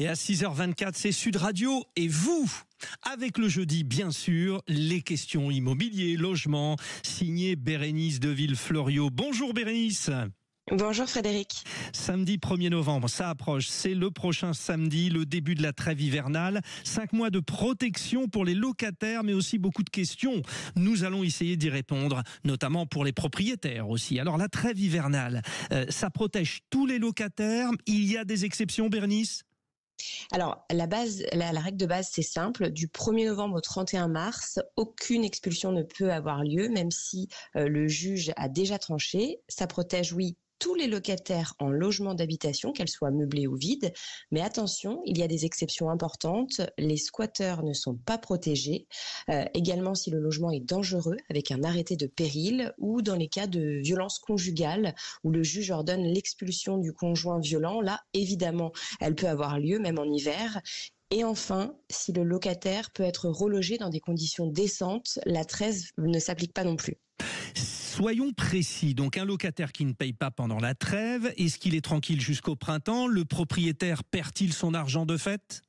Et à 6h24, c'est Sud Radio et vous, avec le jeudi, bien sûr, les questions immobilier, logement, signé Bérénice de Villefloriot. Bonjour Bérénice. Bonjour Frédéric. Samedi 1er novembre, ça approche, c'est le prochain samedi, le début de la trêve hivernale. 5 mois de protection pour les locataires, mais aussi beaucoup de questions. Nous allons essayer d'y répondre, notamment pour les propriétaires aussi. Alors la trêve hivernale, ça protège tous les locataires. Il y a des exceptions, Bérénice ? Alors, la règle de base, c'est simple. Du 1er novembre au 31 mars, aucune expulsion ne peut avoir lieu, même si le juge a déjà tranché. Ça protège, oui, tous les locataires en logement d'habitation, qu'elles soient meublées ou vides. Mais attention, il y a des exceptions importantes. Les squatteurs ne sont pas protégés. Également, si le logement est dangereux, avec un arrêté de péril, ou dans les cas de violence conjugale, où le juge ordonne l'expulsion du conjoint violent, là, évidemment, elle peut avoir lieu, même en hiver. Et enfin, si le locataire peut être relogé dans des conditions décentes, la trêve ne s'applique pas non plus. Soyons précis, donc un locataire qui ne paye pas pendant la trêve, est-ce qu'il est tranquille jusqu'au printemps ? Le propriétaire perd-il son argent de fait ?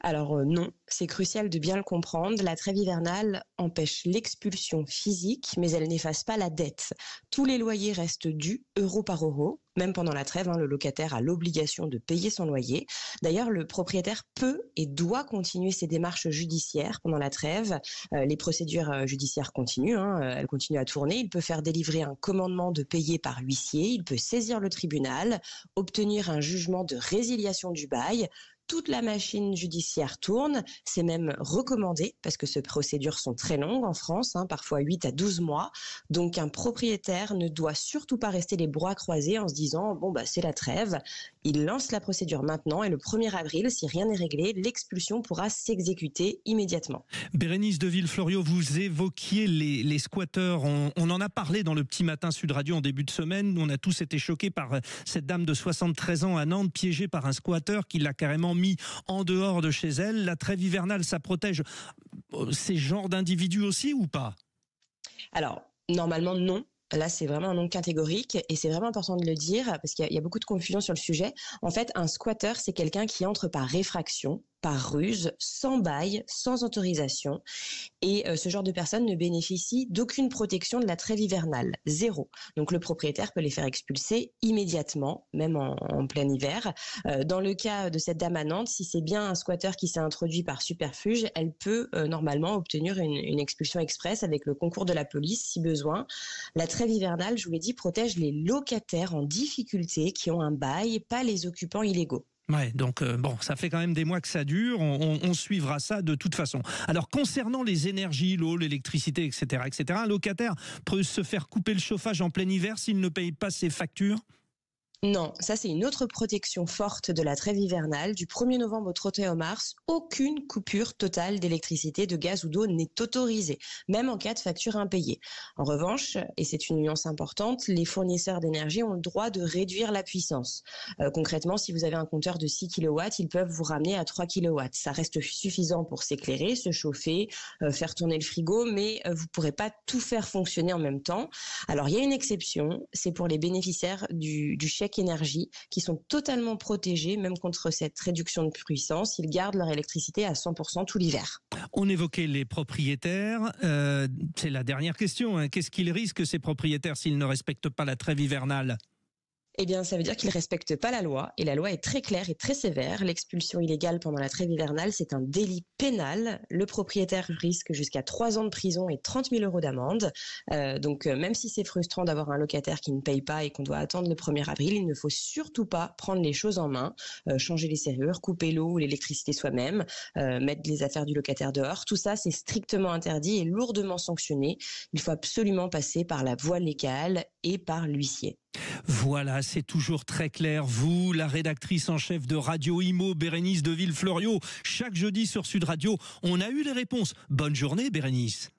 Alors non, c'est crucial de bien le comprendre. La trêve hivernale empêche l'expulsion physique, mais elle n'efface pas la dette. Tous les loyers restent dus euro par euro. Même pendant la trêve, le locataire a l'obligation de payer son loyer. D'ailleurs, le propriétaire peut et doit continuer ses démarches judiciaires pendant la trêve. Les procédures judiciaires continuent, elles continuent à tourner. Il peut faire délivrer un commandement de payer par huissier. Il peut saisir le tribunal, obtenir un jugement de résiliation du bail. Toute la machine judiciaire tourne, c'est même recommandé parce que ces procédures sont très longues en France, parfois 8 à 12 mois. Donc un propriétaire ne doit surtout pas rester les bras croisés en se disant c'est la trêve. Il lance la procédure maintenant et le 1er avril, si rien n'est réglé, l'expulsion pourra s'exécuter immédiatement. Bérénice de Villefloriot, vous évoquiez les squatteurs. On en a parlé dans le Petit Matin Sud Radio en début de semaine. On a tous été choqués par cette dame de 73 ans à Nantes piégée par un squatteur qui l'a carrément mis en dehors de chez elle. La trêve hivernale, ça protège ces genres d'individus aussi ou pas ? Alors, normalement, non. Là, c'est vraiment un non catégorique et c'est vraiment important de le dire parce qu'il y a beaucoup de confusion sur le sujet. En fait, un squatteur, c'est quelqu'un qui entre par réfraction, par ruse, sans bail, sans autorisation. Et ce genre de personne ne bénéficie d'aucune protection de la trêve hivernale, zéro. Donc le propriétaire peut les faire expulser immédiatement, même en plein hiver. Dans le cas de cette dame à Nantes, si c'est bien un squatteur qui s'est introduit par superfuge, elle peut normalement obtenir une expulsion express avec le concours de la police si besoin. La trêve hivernale, je vous l'ai dit, protège les locataires en difficulté qui ont un bail, pas les occupants illégaux. Ouais, donc ça fait quand même des mois que ça dure, on suivra ça de toute façon. Alors concernant les énergies, l'eau, l'électricité, etc., un locataire peut se faire couper le chauffage en plein hiver s'il ne paye pas ses factures ? Non, ça c'est une autre protection forte de la trêve hivernale. Du 1er novembre au 31 mars, aucune coupure totale d'électricité, de gaz ou d'eau n'est autorisée, même en cas de facture impayée. En revanche, et c'est une nuance importante, les fournisseurs d'énergie ont le droit de réduire la puissance. Concrètement, si vous avez un compteur de 6 kW, ils peuvent vous ramener à 3 kW. Ça reste suffisant pour s'éclairer, se chauffer, faire tourner le frigo, mais vous ne pourrez pas tout faire fonctionner en même temps. Alors il y a une exception, c'est pour les bénéficiaires du chèque énergie qui sont totalement protégés même contre cette réduction de puissance. Ils gardent leur électricité à 100% tout l'hiver. On évoquait les propriétaires. C'est la dernière question. Qu'est-ce qu'ils risquent ces propriétaires s'ils ne respectent pas la trêve hivernale ? Eh bien, ça veut dire qu'ils ne respectent pas la loi. Et la loi est très claire et très sévère. L'expulsion illégale pendant la trêve hivernale, c'est un délit pénal. Le propriétaire risque jusqu'à 3 ans de prison et 30 000 € d'amende. Donc, même si c'est frustrant d'avoir un locataire qui ne paye pas et qu'on doit attendre le 1er avril, il ne faut surtout pas prendre les choses en main, changer les serrures, couper l'eau ou l'électricité soi-même, mettre les affaires du locataire dehors. Tout ça, c'est strictement interdit et lourdement sanctionné. Il faut absolument passer par la voie légale et par l'huissier. Voilà, c'est toujours très clair. Vous, la rédactrice en chef de Radio Imo, Bérénice de Villefloriot, chaque jeudi sur Sud Radio, on a eu les réponses. Bonne journée, Bérénice.